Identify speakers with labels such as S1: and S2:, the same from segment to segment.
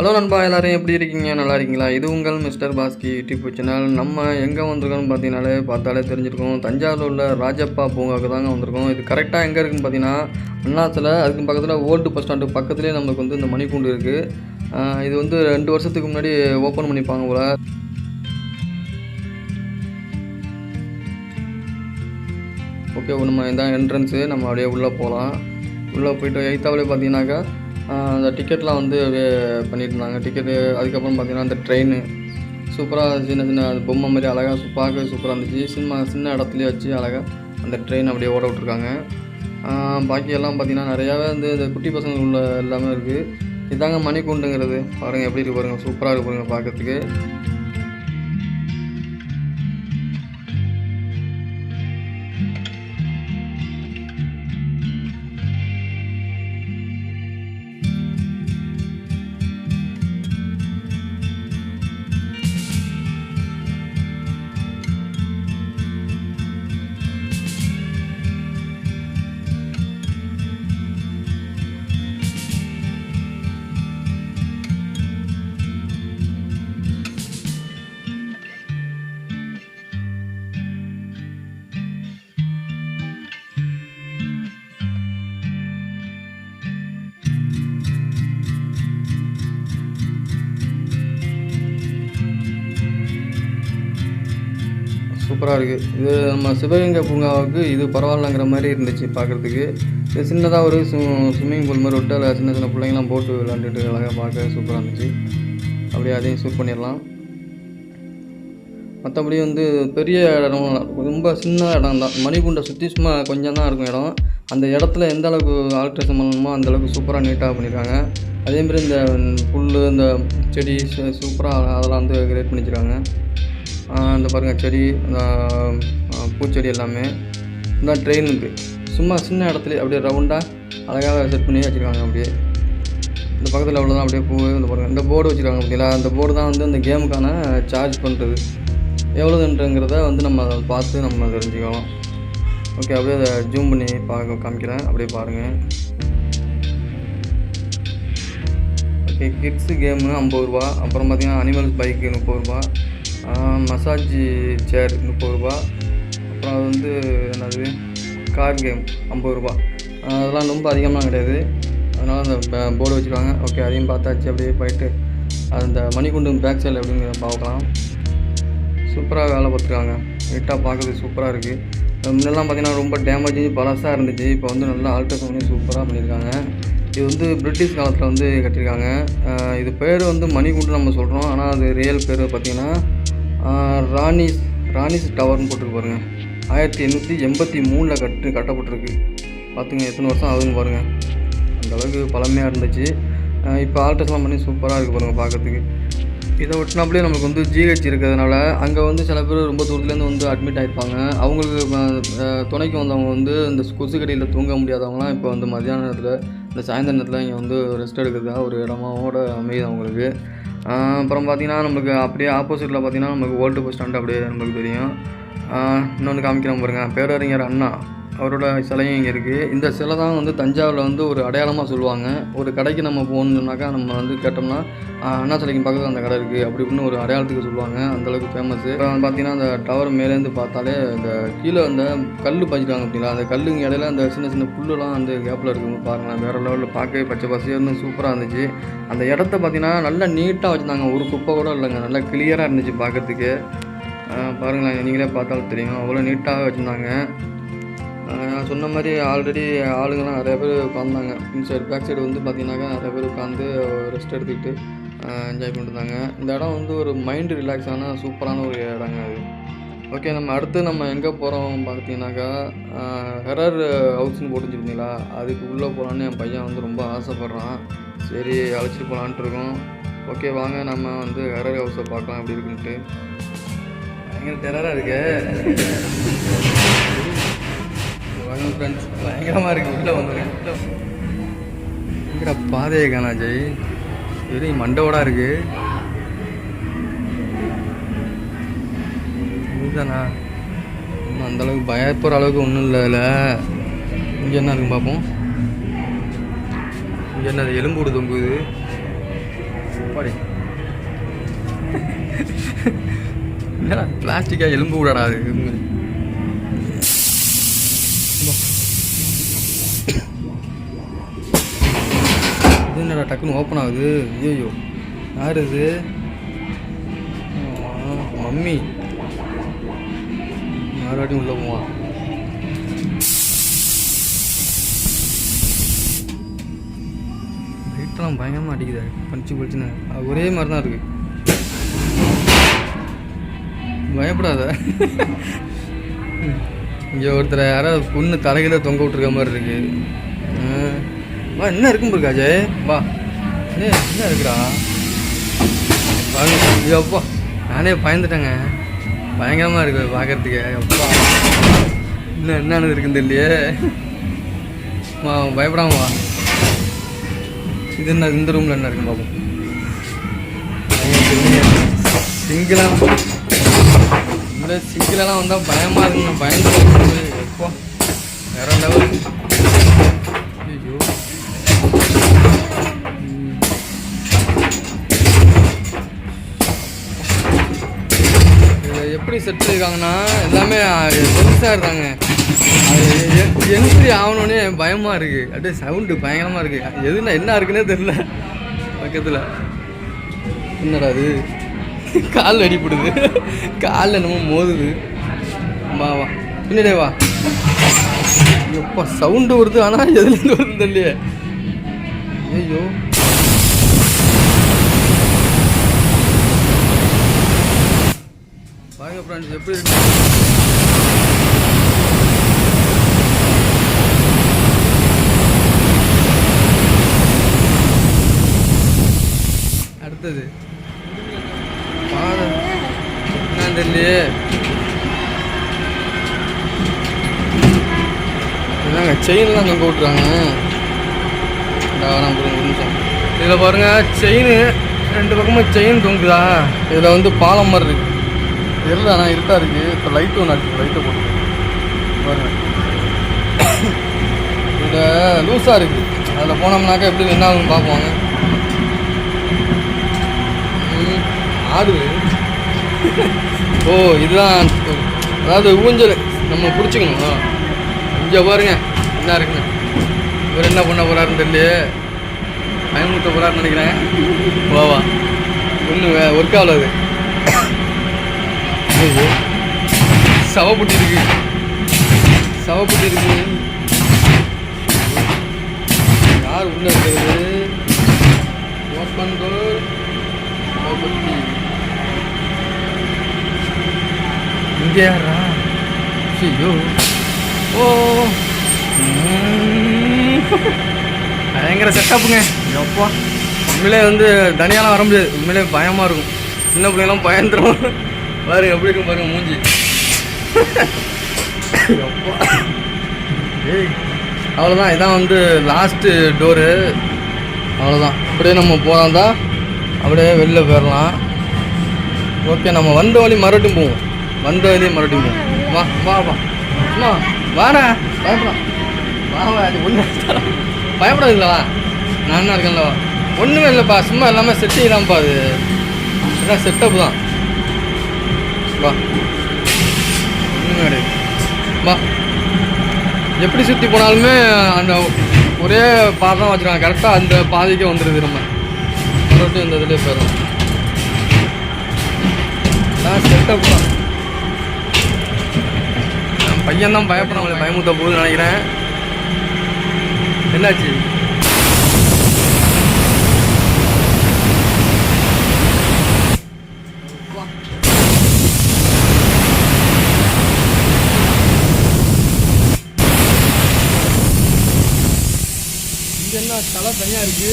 S1: Hello நண்பா, எல்லாரும் எப்படி இருக்கீங்க? நல்லா இருக்கீங்களா? இது உங்கள் மிஸ்டர் பாஸ்கி யூடியூப் சேனல். நம்ம எங்கே வந்திருக்கோம்னு பார்த்தாலே தெரிஞ்சிருக்கோம். தஞ்சாவூரில் உள்ள ராஜப்பா பூங்காவுக்கு தாங்க வந்திருக்கோம். இது கரெக்டாக எங்கே இருக்குதுன்னு பார்த்தீங்கன்னா அண்ணாத்தில், அதுக்கு பக்கத்தில் ஓல்டு பஸ் ஸ்டாண்டு பக்கத்துலேயே நமக்கு வந்து இந்த மணிக்கூண்டு இருக்குது. இது வந்து 2 வருஷத்துக்கு முன்னாடி ஓப்பன் பண்ணிப்பாங்க போல். ஓகே, நம்ம இதான் என்ட்ரன்ஸு. நம்ம அப்படியே உள்ளே போகலாம். உள்ளே போய்ட்டு எய்த்தாவிலே பார்த்தீங்கன்னாக்கா அந்த டிக்கெட்லாம் வந்து அப்படியே பண்ணிட்டு இருந்தாங்க. டிக்கெட்டு அதுக்கப்புறம் பார்த்திங்கன்னா அந்த ட்ரெயின் சூப்பராக சின்ன அது பொம்மை மாதிரி அழகாக பார்க்க சூப்பராக இருந்துச்சு. சின்ன இடத்துலையே வச்சு அழகாக அந்த ட்ரெயின் அப்படியே ஓட விட்ருக்காங்க. பாக்கியெல்லாம் பார்த்திங்கன்னா நிறையாவே வந்து இந்த குட்டி பசங்க உள்ள எல்லாமே இருக்குது. இதாங்க மணிக்கூண்டுங்கிறது. பாருங்கள் எப்படி இருக்கு பாருங்கள், சூப்பராக இருக்கு பாருங்கள் பார்க்கறதுக்கு. சூப்பராக இருக்குது. இது நம்ம சிவகங்கை பூங்காவுக்கு இது பரவாயில்லங்கிற மாதிரி இருந்துச்சு பார்க்குறதுக்கு. இது சின்னதாக ஒரு ஸ்விம்மிங் பூல் மாதிரி விட்டு அதில் சின்ன பிள்ளைங்களாம் போட்டு விளாண்டுட்டு அழகாக பார்க்க சூப்பராக இருந்துச்சு. அப்படியே அதையும் ஷூட் பண்ணிடலாம். மற்றபடி வந்து பெரிய இடம் ரொம்ப சின்ன இடம் தான். மணிக்கூண்டை சுற்றி சும்மா கொஞ்சம் தான் இருக்கும் இடம். அந்த இடத்துல எந்த அளவுக்கு ஆல்ட்ரேஷன் பண்ணணுமோ அந்தளவுக்கு சூப்பராக நீட்டாக பண்ணியிருக்காங்க. அதேமாதிரி இந்த புல், இந்த செடி சூப்பராக அதெல்லாம் வந்து கிரியேட் பண்ணி வச்சுருக்காங்க. இந்த பாருங்கள் செடி, இந்த பூச்செடி எல்லாமே. இந்த ட்ரெயின் இருக்குது. சும்மா சின்ன இடத்துல அப்படியே ரவுண்டாக அழகாக செட் பண்ணி வச்சுருக்காங்க. அப்படியே இந்த பக்கத்தில் அவ்வளோதான். அப்படியே பூ இந்த பாருங்கள், இந்த போர்டு வச்சுருக்காங்க பார்த்தீங்களா? அந்த போர்டு தான் வந்து இந்த கேமுக்கான சார்ஜ் பண்ணுறது எவ்வளோதுன்றங்கிறத வந்து நம்ம அதை பார்த்து நம்ம தெரிஞ்சுக்கலாம். ஓகே, அப்படியே அதை ஜூம் பண்ணி காமிக்கிறேன். அப்படியே பாருங்கள். ஓகே, கிட்ஸு கேமு 50 ரூபா. அப்புறம் பார்த்திங்கன்னா அனிமல்ஸ் பைக்கு 30 ரூபா. மசாஜ் சேர் 30 ரூபா. அப்புறம் அது வந்து என்னது கார் கேம் 50 ரூபா. அதெல்லாம் ரொம்ப அதிகமாக கிடையாது. அதனால் அந்த போர்டு வச்சுருக்காங்க. ஓகே, அதையும் பார்த்தாச்சு. அப்படியே போயிட்டு அந்த மணிக்கூண்டு பேக் சைடில் எப்படிங்கிற பார்க்கலாம். சூப்பராக வேலை பார்த்துருக்காங்க. நீட்டாக பார்க்குறது சூப்பராக இருக்குது. முன்னெல்லாம் பார்த்திங்கன்னா ரொம்ப டேமேஜ் பழசாக இருந்துச்சு. இப்போ வந்து நல்லா ஆல்ட்ரேஷன் பண்ணி சூப்பராக பண்ணியிருக்காங்க. இது வந்து பிரிட்டிஷ் காலத்தில் வந்து கட்டியிருக்காங்க. இது பேர் வந்து மணிக்கூண்டு நம்ம சொல்கிறோம். ஆனால் அது ரியல் பேர் பார்த்திங்கன்னா ராணிஸ் டவர்னு போட்டுருக்கு பாருங்கள். 1883 கட்டப்பட்டிருக்கு. பார்த்துங்க எத்தனை வருஷம் ஆகுதுன்னு பாருங்கள். அந்தளவுக்கு பழமையாக இருந்துச்சு. இப்போ ஆல்ட்ரேஷன்லாம் பண்ணி சூப்பராக இருக்குது பாருங்கள் பார்க்குறதுக்கு. இதை ஒட்டினாப்லேயே நமக்கு வந்து ஜிஹெச் இருக்கிறதுனால அங்கே வந்து சில பேர் ரொம்ப தூரத்துலேருந்து வந்து அட்மிட் ஆகிருப்பாங்க. அவங்களுக்கு துணைக்கு வந்தவங்க வந்து இந்த கொசு கடியில் தூங்க முடியாதவங்களாம் இப்போ வந்து மத்தியான நேரத்தில், இந்த சாயந்தர நேரத்தில் இங்கே வந்து ரெஸ்ட் எடுக்கிறதுக்காக ஒரு இடமாவோட அமையுது அவங்களுக்கு. அப்புறம் பார்த்திங்கன்னா நமக்கு அப்படியே ஆப்போசிட்டில் பார்த்திங்கன்னா நமக்கு ஓல்டு பஸ் ஸ்டாண்டு அப்படியே நமக்கு தெரியும். இன்னொன்று காமிக்கிறோம் பாருங்கள், பேரறிஞர் அண்ணா அவரோட சிலையும் இங்கே இருக்குது. இந்த சிலை தான் வந்து தஞ்சாவூரில் வந்து ஒரு அடையாளமாக சொல்லுவாங்க. ஒரு கடைக்கு நம்ம போகணுன்னாக்கா நம்ம வந்து கேட்டோம்னா அண்ணா சிலைக்கு பக்கத்தில் அந்த கடை இருக்குது அப்படி இப்படின்னு ஒரு அடையாளத்துக்கு சொல்லுவாங்க. அந்தளவுக்கு ஃபேமஸ்ஸு. அப்புறம் பார்த்திங்கன்னா அந்த டவர் மேலேருந்து பார்த்தாலே இந்த கீழே அந்த கல் பாய்ச்சிட்டாங்க அப்படிங்களா, அந்த கல்லுங்க இடையில அந்த சின்ன புல்லுலாம் அந்த கேப்பில் இருக்குது பாருங்கள். வேறு லெவலில் பார்க்கவே பச்சை பசேர்னு சூப்பராக இருந்துச்சு. அந்த இடத்த பார்த்திங்கன்னா நல்லா நீட்டாக வச்சுருந்தாங்க. ஒரு குப்பை கூட இல்லைங்க, நல்லா கிளியராக இருந்துச்சு பார்க்குறதுக்கு. பாருங்களேன், நீங்களே பார்த்தாலும் தெரியும், அவ்வளோ நீட்டாக வச்சுருந்தாங்க. நான் சொன்ன மாதிரி ஆல்ரெடி ஆளுங்கள்லாம் நிறைய பேர் உட்காந்தாங்க. இன்சைடு பேக் சைடு வந்து பார்த்திங்கனாக்கா நிறைய பேர் உட்காந்து ரெஸ்ட் எடுத்துக்கிட்டு என்ஜாய் பண்ணிட்டுருந்தாங்க. இந்த இடம் வந்து ஒரு மைண்டு ரிலாக்ஸான சூப்பரான ஒரு இடங்க அது. ஓகே, நம்ம அடுத்து நம்ம எங்கே போகிறோம் பார்த்தீங்கன்னாக்கா ஹெரர் ஹவுஸ்னு போட்டுருந்துருந்தீங்களா, அதுக்கு உள்ளே போகலான்னு என் பையன் வந்து ரொம்ப ஆசைப்பட்றான். சரி அழைச்சிட்டு போகலான்ட்டு இருக்கோம். ஓகே, வாங்க நம்ம வந்து ஹெரர் ஹவுஸை பார்க்கலாம் எப்படி இருக்குன்ட்டு. பயங்கர டெரராக இருக்கு ஃப்ரெண்ட்ஸ், பயங்கரமாக இருக்குது. உள்ளே வந்துடுங்க. எங்கடா பாதையை காணா ஜெய், வெறும் மண்டவோடாக இருக்குது. இதுதானா? இன்னும் அந்தளவுக்கு பயப்படுற அளவுக்கு ஒன்றும் இல்லை. இல்லை, இங்கே என்ன இருக்குன்னு பார்ப்போம். இங்கே என்ன எலும்பு தொங்குது. பாடி என்னடா பிளாஸ்டிக்காக எலும்பு விடாடா அது. இது என்னடா டக்குன்னு ஓப்பன் ஆகுது. ஐயோ யார் இது? மம்மி. மறுபடியும் உள்ளே போவான். லைட்டெல்லாம் பயங்கரமாக அடிக்குது. பஞ்சு பழிச்சுன்னு ஒரே மாதிரி தான் இருக்குது. பயப்படாத. இங்கே ஒருத்தர் யாராவது பொண்ணு தலைகளை தொங்க விட்டுருக்க மாதிரி இருக்கு. வா என்ன இருக்கும் இருக்கா அஜய்? வா என்ன இருக்குடா? அப்பா நானே பயந்துட்டேங்க. பயங்கரமாக இருக்கு பார்க்கறதுக்கு. அப்பா இன்னும் என்னன்னு இருக்குன்னு தெரியலையே. வா பயப்படாம வா. இது என்ன இந்த ரூமில் என்ன இருக்குன்னு பார்ப்போம். சிங்கிளாக இந்த சிங்கிலெல்லாம் வந்தால் பயமாக இருக்குங்க. பயந்து எப்போ வேற லெவல். ஐயோ எப்படி செட் பண்ணியிருக்காங்கன்னா எல்லாமே பெருசாக இருக்காங்க. அது என்ட்ரி ஆகணுன்னே பயமாக இருக்குது. அப்படியே சவுண்டு பயங்கரமாக இருக்குது. எதுனா என்ன இருக்குன்னே தெரில. பக்கத்தில் என்னடா அது? காலில் அடிப்படுது. காலில் என்னமோ மோதுது. வா வா பின்னாடியே வா. எப்போ சவுண்டு வருது ஆனால் எதுலேருந்து வருது தெரியலையே. ஐயோ பாருங்க ஃப்ரெண்ட்ஸ் எப்படி இருக்கு. அடுத்தது பாரு என்னன்னு தெரியலையே. என்னங்க செயின்லாம் தொங்க விட்றாங்க. ஒரு நிமிஷம் இதில் பாருங்க செயின் ரெண்டு பக்கமும் செயின் தொங்குதா. இதில் வந்து பாலம் மாதிரி இருக்கு. தெரியல ஆனால் இருட்டாக இருக்குது. இப்போ லைட்டு ஒன்று அடிச்சு லைட்டை போட்டு பாருங்க. இதில் லூஸாக இருக்குது. அதில் போனோம்னாக்கா எப்படி என்ன ஆகுன்னு பார்ப்போங்க. ஆடுது. ஓ இதுதான் அதாவது ஊஞ்சல் நம்ம பிடிச்சிக்கணும். இங்கே பாருங்க என்ன இருக்குன்னு. இவர் என்ன பண்ண போகிறாருன்னு தெரியலையே. பயமுறுத்த போகிறாருன்னு நினைக்கிறேன். வாவா ஒன்றும் ஒர்க் ஆகல. அது சவப்பட்டி இருக்கு. சவப்பட்டி இருக்கு. யார் உள்ள இருக்கிறது? Open door. சவப்பட்டி இங்கே யாரா? ஐயோ ஓ பயங்கர செட்டப்புங்க. எப்பா உண்மையிலே வந்து தனியாலாம் வர முடியாது. உண்மையிலே பயமாக இருக்கும். சின்ன பிள்ளைங்களாம் பயந்துடும். பாருங்க எப்படி இருக்கும் பாருங்க மூஞ்சி. ஏய் அவ்வளோதான். இதான் வந்து லாஸ்ட்டு டோரு. அவ்வளோதான். அப்படியே நம்ம போகலாம் தான். அப்படியே வெளில போயிடலாம். ஓகே நம்ம வந்த வழி மறுபடியும் போவோம். வந்த வழியே மறுபடியும் போவோம். வா வா வா அம்மா வாடா. பயப்படலாம் வா வா. அது ஒன்று பயப்படாதுங்களா? நான் என்ன இருக்கேன்ல. ஒன்றுமே இல்லைப்பா. சும்மா எல்லாமே செட்டிங் தான்ப்பா. அது எல்லாம் செட்டப் தான். வா ஒன்றுமே கிடையாது. வா எப்படி சுற்றி போனாலுமே அந்த ஒரே பாதை தான் வச்சுருக்காங்க. கரெக்டாக அந்த பாதைக்கே வந்துடுது. நம்ம மறுபடியும் இந்த இதிலே போயிடும். செட்டப் தான். பையன் தான் பயப்படுறவங்களை பயமுத்த போகுதுன்னு நினைக்கிறேன். என்னாச்சு? இங்க என்ன தலை தனியா இருக்கு?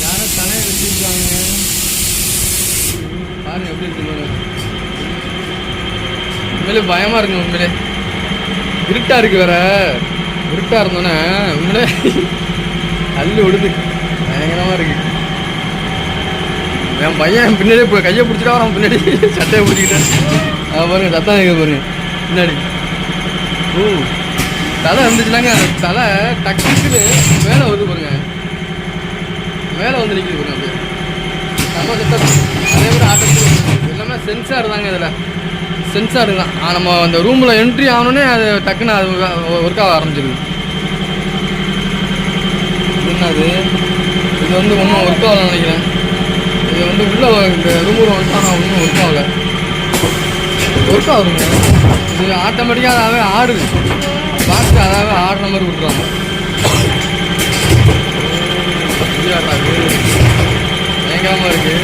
S1: யாரும் தலையை வச்சிருக்காங்க பாருங்க எப்படி இருக்கு. உண்மையிலே பயமா இருக்கு. உண்மையிலே இருட்டா இருக்கு. வேற இருட்டா இருந்தோன்னே உண்மையிலே அள்ளி விடுது. பயங்கரமா இருக்கு. என் பையன் பின்னாடி இப்போ கையை பிடிச்சிட்டா அவன் பின்னாடி சட்டையை பிடிச்சிக்கிட்டேன். பாருங்க சத்தம் கேட்க பாருங்க பின்னாடி. ஓ தலை இருந்துச்சுனாங்க. அந்த தலை டக்குன்னு மேலே வருது பாருங்க. மேலே வந்து நிற்கிது பாருங்க அப்படியே நம்ம செட்டப். அதே மாதிரி ஆட்டோமேட்டிக் எல்லாமே சென்சார் தாங்க. இதில் சென்சாரு தான். நம்ம அந்த ரூமில் என்ட்ரி ஆகணுன்னே அது டக்குன்னு அது ஒர்க் ஆக ஆரம்பிச்சிருது. என்னது இது வந்து ஒன்றும் ஒர்க் ஆகலை நினைக்கிறேன். இது வந்து உள்ளே இந்த ரூமில் வந்துட்டு ஆனால் ஒன்றும் ஒர்க் ஆகலை. ஒர்க் ஆகுதுங்க. இது ஆட்டோமேட்டிக்காக அதாவே ஆடுது. பாக்ஸ் அதாவே ஆடுற மாதிரி விட்ருவாங்க. பயங்கரமாக இருக்குது.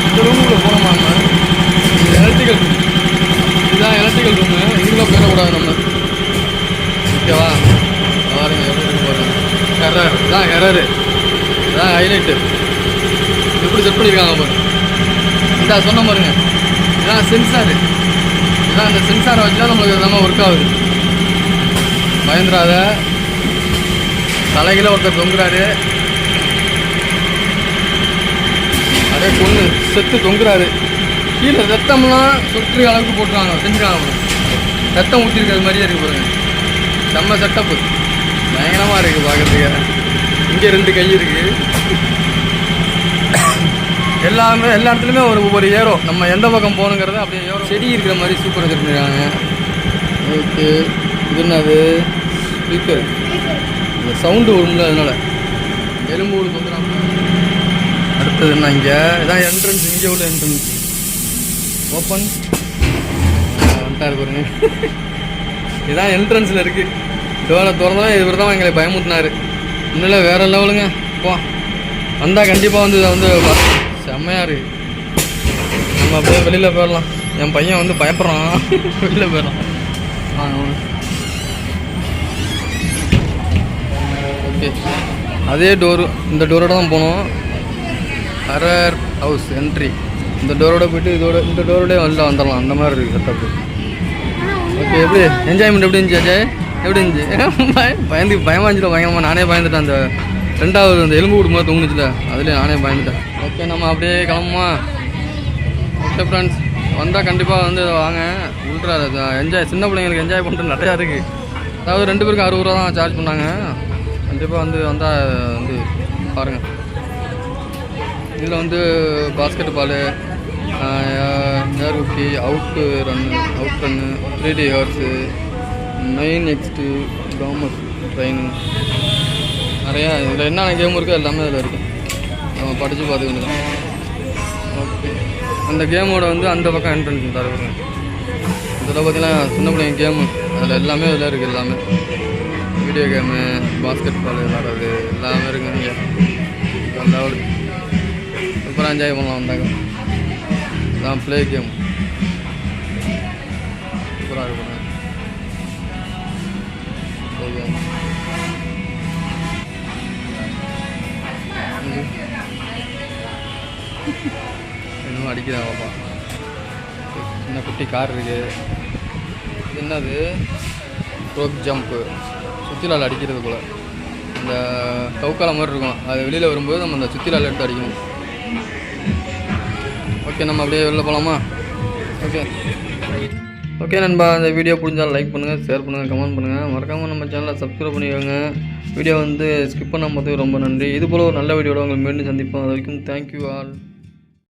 S1: இந்த ரூமுக்குள்ளே போனோமா நம்ம? இது எலக்ட்ரிக்கல் ரூம். இதுதான் எலக்ட்ரிக்கல் ரூமு. இதுக்குள்ளே போயிடக்கூடாது நம்ம. ஓகேவா? பாருங்க எப்படி இருக்கு பாருங்க. எரர் இதான் எரரு. இதான் ஹைலைட்டு. எப்படி செட் பண்ணியிருக்காங்க பாருங்க. இதான் சொன்ன பாருங்க. இதான் சென்சாரு. இதான் அந்த சென்சாரை வச்சு தான் நம்மளுக்கு எல்லாமே ஒர்க் ஆகுது. பயந்துடாத. தலைகில ஒருத்தர் தொங்குறாரு. அதே பொண்ணு செத்து தொங்குறாரு. கீழே ரத்தம்லாம் சுற்று அளவுக்கு போட்டுருவாங்க. செஞ்சுருக்காங்க. ரத்தம் ஊற்றிருக்கிறது மாதிரியே இருக்குது பாருங்க. செம்ம செட்டப்பு. பயங்கரமாக இருக்குது பார்க்குறதுக்கு. இங்கே 2 கை இருக்குது. எல்லாமே எல்லா இடத்துலையுமே ஒவ்வொரு ஏரோ. நம்ம எந்த பக்கம் போகணுங்கிறத அப்படியே ஏரோ. செடி இருக்கிற மாதிரி சூப்பராக வச்சுருக்காங்க. ஓகே. இது என்னது? ஸ்பீக்கர். இந்த சவுண்டு வரும்ல, அதனால எலும்பு ஊடு வந்துடும். அடுத்தது என்ன? இங்கே இதான் என்ட்ரன்ஸ். இங்கே உள்ள என்ட்ரன்ஸ் ஓப்பன் வந்துட்டாரு பாருங்க. இதுதான் என்ட்ரன்ஸில் இருக்குது. டோரை திறந்தாலும் இவர் தான் எங்களை பயமுட்டினார். இன்னும் வேறு லெவலுங்க. போ வந்தால் கண்டிப்பாக வந்து இதை வந்து செம்மையாக இருக்குது. நம்ம அப்படியே வெளியில் போயிடலாம். என் பையன் வந்து பயப்படுறான். வெளியில் போயிடலாம். ஓகே. அதே டோரு. இந்த டோரோட தான் போனோம். ஹரர் ஹவுஸ் என்ட்ரி. இந்த டோரோட போய்ட்டு இந்த டோரோடே வெளில வந்துடலாம். அந்த மாதிரி இருக்குது செட்டப்பு. ஓகே. எப்படி என்ஜாய்மெண்ட் எப்படி இருந்துச்சு அஜய்? எப்படி இருந்துச்சு? பயமாக இருந்துச்சு. பயங்கரமாக நானே பயந்துட்டேன். அந்த 2வது அந்த எலும்பு கூடு மாதிரி தூங்குச்சுல, அதுலேயே நானே பயந்துட்டேன். ஓகே. நம்ம அப்படியே கிளம்புமா? ஓகே ஃப்ரெண்ட்ஸ், வந்தால் கண்டிப்பாக வந்து வாங்க. உள்ட்ரா என்ஜாய். சின்ன பிள்ளைங்களுக்கு என்ஜாய் பண்ணுறது நிறையா இருக்குது. அதாவது 2 பேருக்கு 60 ரூபா தான் சார்ஜ் பண்ணாங்க. கண்டிப்பாக வந்து வந்தால் வந்து பாருங்கள். இதில் வந்து basketball, air hockey, out run, 3D horse, 9X2 commerce train, நிறையா இதில் என்னென்ன கேம் இருக்கோ எல்லாமே இதில் இருக்குது. நம்ம படித்து பார்த்துக்கணும். ஓகே. அந்த கேமோட வந்து அந்த பக்கம் என்ட்ரன்ஸ் தருவாங்க. இதில் பார்த்தீங்கன்னா சின்ன பிள்ளைங்க கேமு அதில் எல்லாமே இதில் இருக்குது. எல்லாமே வீடியோ கேமு, பாஸ்கெட் பால் விளாட்றது எல்லாமே இருக்குது. இங்கே லெவல் சூப்பராக என்ஜாய் பண்ணலாம். வந்தாங்க இதான் ப்ளே கேம். சூப்பராக இருக்கும் ப்ளே கேம். இன்னும் அடிக்கிறான் பாப்பா. சின்ன குட்டி கார் இருக்குது. இது என்னது? Rope jump. சுற்றிலால் அடிக்கிறது போல். இந்த கவுக்கால மாதிரி இருக்கும். அது வெளியில் வரும்போது நம்ம அந்த சுற்றிலால் எடுத்து அடிக்கணும். ஓகே. நம்ம அப்படியே வெளில போகலாமா? ஓகே. ஓகே நண்பா, இந்த வீடியோ பிடிச்சாலும் லைக் பண்ணுங்கள், ஷேர் பண்ணுங்கள், கமெண்ட் பண்ணுங்கள். மறக்காமல் நம்ம சேனலை சப்ஸ்கிரைப் பண்ணிக்கோங்க. வீடியோ வந்து ஸ்கிப் பண்ணால் பார்த்து ரொம்ப நன்றி. இது போல் ஒரு நல்ல வீடியோட உங்களுக்கு மீண்டும் சந்திப்போம். அது வரைக்கும் தேங்க்யூ ஆல்.